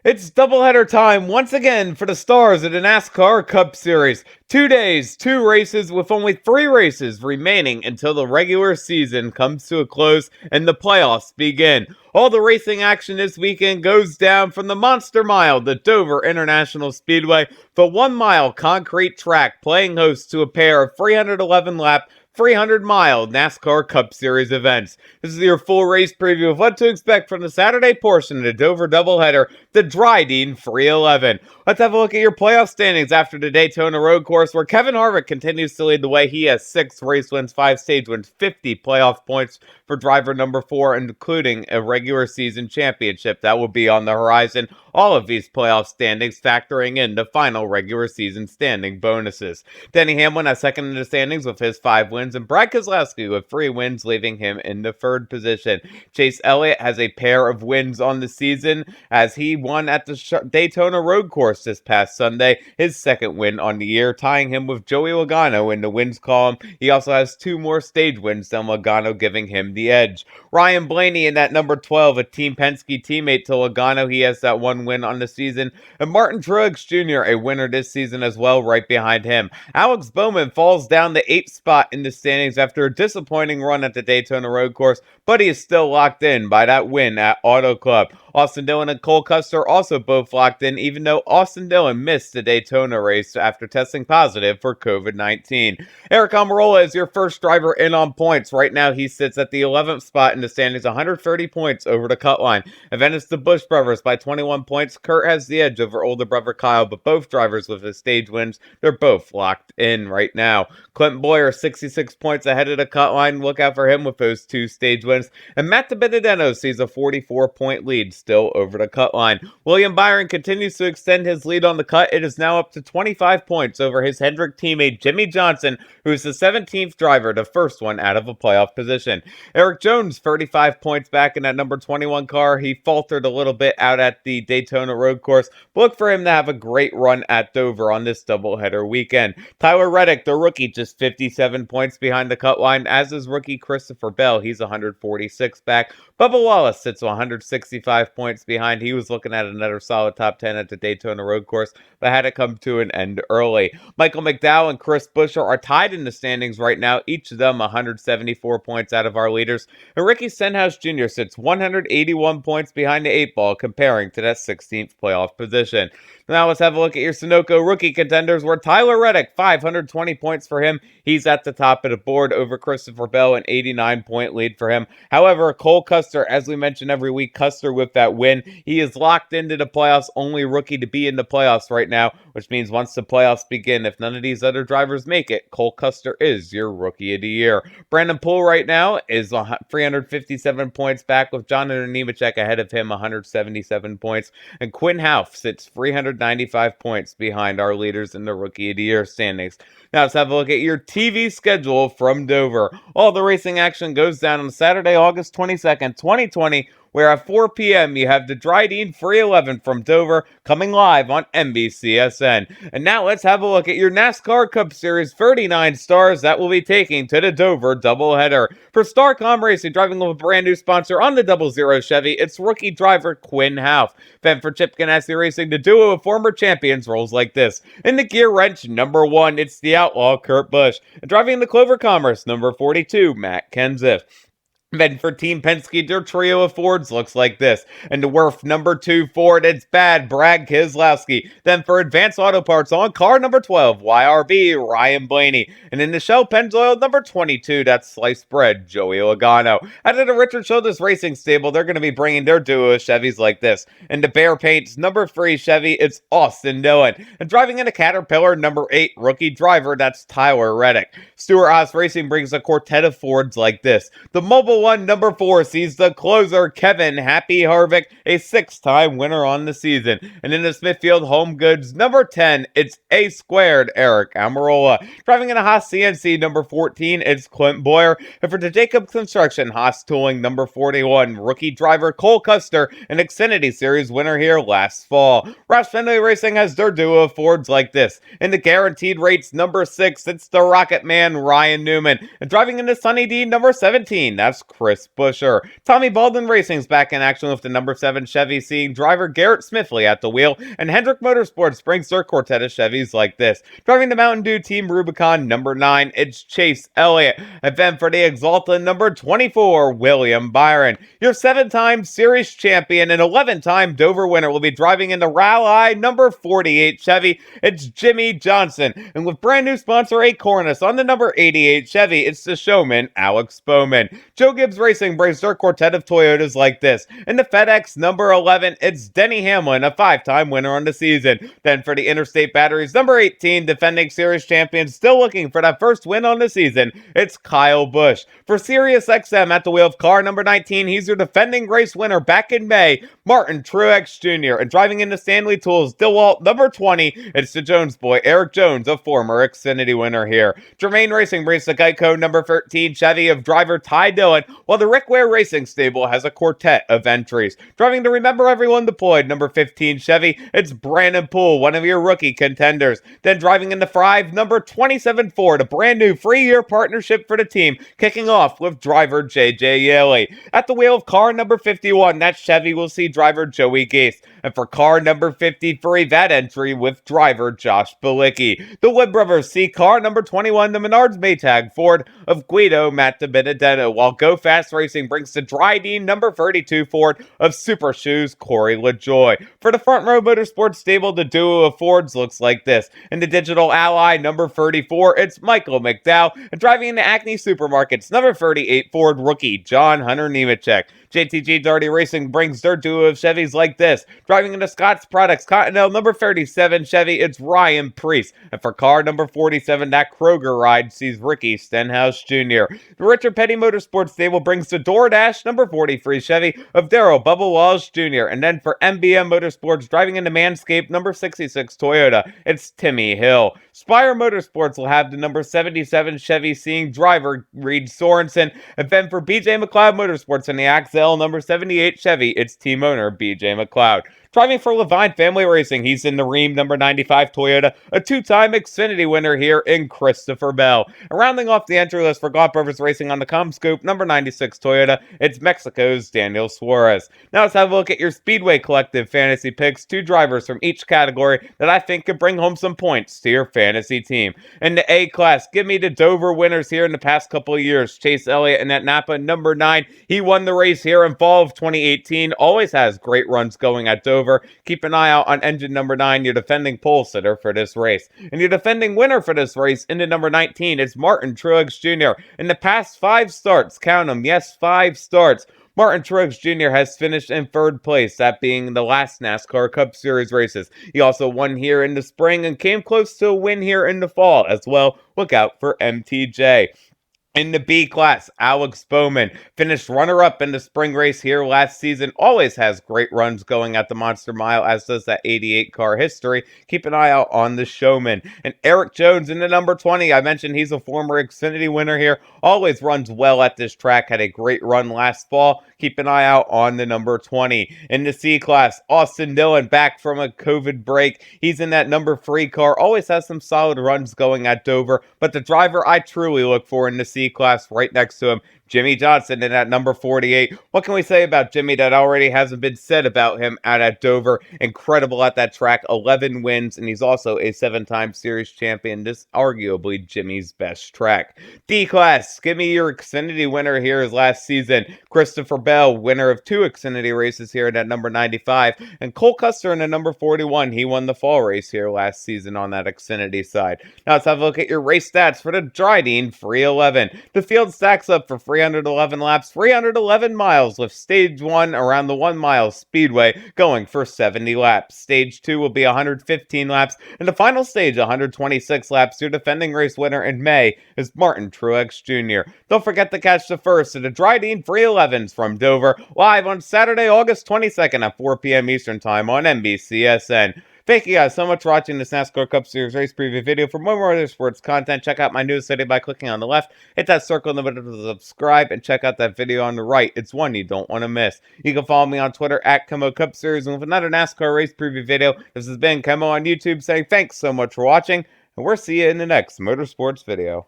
It's doubleheader time once again for the stars of the NASCAR Cup Series. 2 days, 2 races with only 3 races remaining until the regular season comes to a close and the playoffs begin. All the racing action this weekend goes down from the Monster Mile, the Dover International Speedway, the 1-mile concrete track playing host to a pair of 311-lap 300-mile NASCAR Cup Series events. This is your full race preview of what to expect from the Saturday portion of the Dover doubleheader, the Drydene 311. Let's have a look at your playoff standings after the Daytona Road Course, where Kevin Harvick continues to lead the way. He has 6 race wins, 5 stage wins, 50 playoff points for driver number 4, including a regular season championship that will be on the horizon. All of these playoff standings factoring in the final regular season standing bonuses. Denny Hamlin has second in the standings with his 5 wins, and Brad Keselowski with 3 wins, leaving him in the 3rd position. Chase Elliott has a pair of wins on the season as he won at the Daytona Road Course this past Sunday, his 2nd win on the year, tying him with Joey Logano in the wins column. He also has 2 more stage wins than Logano, giving him the edge. Ryan Blaney in that number 12, a Team Penske teammate to Logano. He has that 1 win on the season. And Martin Truex Jr., a winner this season as well, right behind him. Alex Bowman falls down the 8th spot in the standings after a disappointing run at the Daytona Road Course, but he is still locked in by that win at Auto Club. Austin Dillon and Cole Custer also both locked in, even though Austin Dillon missed the Daytona race after testing positive for COVID-19. Eric Almirola is your first driver in on points. Right now, he sits at the 11th spot in the standings, 130 points over the cut line. And it's the Busch brothers by 21 points. Kurt has the edge over older brother Kyle, but both drivers with his stage wins, they're both locked in right now. Clinton Boyer, 66 points ahead of the cut line. Look out for him with those 2 stage wins. And Matt DiBenedetto sees a 44-point lead still over the cut line. William Byron continues to extend his lead on the cut. It is now up to 25 points over his Hendrick teammate Jimmy Johnson, who is the 17th driver, the first one out of a playoff position. Eric Jones, 35 points back in that number 21 car. He faltered a little bit out at the Daytona Road Course. Look for him to have a great run at Dover on this doubleheader weekend. Tyler Reddick, the rookie, just 57 points behind the cut line, as is rookie Christopher Bell. He's 146 back. Bubba Wallace sits 165 points behind. He was looking at another solid top 10 at the Daytona Road Course, but had to come to an end early. Michael McDowell and Chris Buescher are tied in the standings right now, each of them 174 points out of our leaders. And Ricky Stenhouse Jr. sits 181 points behind the 8 ball, comparing to that 16th playoff position. Now let's have a look at your Sunoco rookie contenders, where Tyler Reddick, 520 points for him. He's at the top of the board over Christopher Bell, an 89-point lead for him. However, Cole Custer, as we mention every week, Custer with that win, he is locked into the playoffs, only rookie to be in the playoffs right now, which means once the playoffs begin, if none of these other drivers make it, Cole Custer is your rookie of the year. Brandon Poole right now is 357 points back, with Jonathan Nemechek ahead of him, 177 points. And Quinn Houff sits 395 points behind our leaders in the Rookie of the Year standings. Now let's have a look at your TV schedule from Dover. All the racing action goes down on Saturday, August 22nd, 2020, where at 4 p.m. you have the Drydene 311 from Dover coming live on NBCSN. And now let's have a look at your NASCAR Cup Series 39 stars that will be taking to the Dover doubleheader. For Starcom Racing, driving with a brand new sponsor on the 00 Chevy, it's rookie driver Quinn Houff. Then for Chip Ganassi Racing, the duo of former champions rolls like this. In the gear wrench, number 1, it's the outlaw Kurt Busch. And driving the Clover Commerce, number 42, Matt Kenseth. Then for Team Penske, their trio of Fords looks like this. And the Werf number 2 Ford, it's bad, Brad Keselowski. Then for Advanced Auto Parts on car number 12, YRB, Ryan Blaney. And in the Shell Pennzoil number 22, that's Sliced Bread, Joey Logano. Out of the Richard Childress Racing stable, they're going to be bringing their duo of Chevys like this. And the Bear Paints number 3 Chevy, it's Austin Dillon. And driving in a Caterpillar number 8 rookie driver, that's Tyler Reddick. Stewart Haas Racing brings a quartet of Fords like this. The Mobile One number 4 sees the closer Kevin Happy Harvick, a 6-time winner on the season. And in the Smithfield Home Goods number 10, it's A squared Eric Almirola. Driving in a Haas CNC number 14, it's Clint Boyer. And for the Jacobs Construction Haas Tooling number 41, rookie driver Cole Custer, an Xfinity Series winner here last fall. Roush Fenway Racing has their duo of Fords like this. In the Guaranteed Rates number 6, it's the Rocket Man Ryan Newman. And driving in the Sunny D number 17, that's Chris Buescher. Tommy Baldwin Racing's back in action with the number 7 Chevy, seeing driver Garrett Smithley at the wheel, and Hendrick Motorsports brings their quartet of Chevys like this. Driving the Mountain Dew Team Rubicon number 9, it's Chase Elliott. And then for the Exalta number 24, William Byron. Your 7-time series champion and 11-time Dover winner will be driving in the Rally number 48 Chevy. It's Jimmy Johnson. And with brand new sponsor Acornus on the number 88 Chevy, it's the showman Alex Bowman. Joe Gibbs Racing brings their quartet of Toyotas like this. In the FedEx number 11, it's Denny Hamlin, a 5-time winner on the season. Then for the Interstate Batteries number 18, defending series champion, still looking for that first win on the season, it's Kyle Busch. For Sirius XM at the wheel of car number 19, he's your defending race winner back in May, Martin Truex Jr. And driving into Stanley Tools, DeWalt number 20, it's the Jones boy, Eric Jones, a former Xfinity winner here. Germain Racing brings the Geico number 13 Chevy of driver Ty Dillon, while the Rick Ware Racing stable has a quartet of entries. Driving to Remember Everyone Deployed number 15 Chevy, it's Brandon Poole, one of your rookie contenders. Then driving in the 5 number 27 Ford, a brand new 3-year partnership for the team, kicking off with driver JJ Yeley. At the wheel of car number 51, that Chevy will see driver Joey Gase. And for car number 53, that entry with driver Josh Bilicki. The Wood Brothers see car number 21, the Menards Maytag Ford of Guido Matt DiBenedetto, while Go Fast Racing brings the Drydene number 32 Ford of Super Shoes Corey LaJoy. For the Front Row Motorsports stable, the duo of Fords looks like this. In the Digital Ally number 34, it's Michael McDowell. And driving into Acme Supermarkets, number 38 Ford rookie John Hunter Nemechek. JTG Darty Racing brings their duo of Chevys like this. Driving into Scott's Products Continental number 37 Chevy, it's Ryan Preece. And for car number 47, that Kroger ride sees Ricky Stenhouse Jr. The Richard Petty Motorsports stable brings the DoorDash number 43 Chevy of Darrell Bubba Walsh Jr. And then for MBM Motorsports, driving into Manscaped number 66 Toyota, it's Timmy Hill. Spire Motorsports will have the number 77 Chevy, seeing driver Reed Sorensen. And then for BJ McLeod Motorsports and the Axel number 78 Chevy, it's team owner BJ McLeod. Driving for Levine Family Racing, he's in the Ream number 95 Toyota, a 2-time Xfinity winner here in Christopher Bell. And rounding off the entry list for Gaunt Brothers Racing on the CommScope, number 96 Toyota, it's Mexico's Daniel Suarez. Now let's have a look at your Speedway Collective fantasy picks, 2 drivers from each category that I think could bring home some points to your fantasy team. In the A class, give me the Dover winners here in the past couple of years. Chase Elliott in that Napa number 9, he won the race here in fall of 2018, always has great runs going at Dover. Keep an eye out on engine number 9, your defending pole sitter for this race. And your defending winner for this race, into number 19, is Martin Truex Jr. In the past 5 starts, count them, yes, 5 starts, Martin Truex Jr. has finished in 3rd place, that being the last NASCAR Cup Series races. He also won here in the spring and came close to a win here in the fall as well. Look out for MTJ. In the B class, Alex Bowman finished runner-up in the spring race here last season. Always has great runs going at the Monster Mile, as does that 88 car history. Keep an eye out on the showman. And Eric Jones in the number 20. I mentioned he's a former Xfinity winner here. Always runs well at this track. Had a great run last fall. Keep an eye out on the number 20. In the C class, Austin Dillon back from a COVID break. He's in that number 3 car. Always has some solid runs going at Dover. But the driver I truly look for in the C class right next to him, Jimmy Johnson in at number 48. What can we say about Jimmy that already hasn't been said about him out at Dover? Incredible at that track, 11 wins, and he's also a 7-time series champion. This arguably Jimmy's best track. D class, give me your Xfinity winner here last season. Christopher Bell, winner of 2 Xfinity races here at number 95. And Cole Custer in the number 41. He won the fall race here last season on that Xfinity side. Now let's have a look at your race stats for the Drydene 311. The field stacks up for 311 laps, 311 miles, with stage 1 around the 1 mile speedway going for 70 laps. Stage 2 will be 115 laps, and the final stage 126 laps. Your defending race winner in May is Martin Truex Jr. Don't forget to catch the first of the Drydene 311s from Dover live on Saturday, August 22nd at 4 p.m. Eastern Time on NBCSN. Thank you guys so much for watching this NASCAR Cup Series race preview video. For more motorsports content, check out my newest video by clicking on the left. Hit that circle in the middle to subscribe, and check out that video on the right. It's one you don't want to miss. You can follow me on Twitter at KEMMO Cup Series. And with another NASCAR race preview video, this has been KEMMO on YouTube saying thanks so much for watching, and we'll see you in the next motorsports video.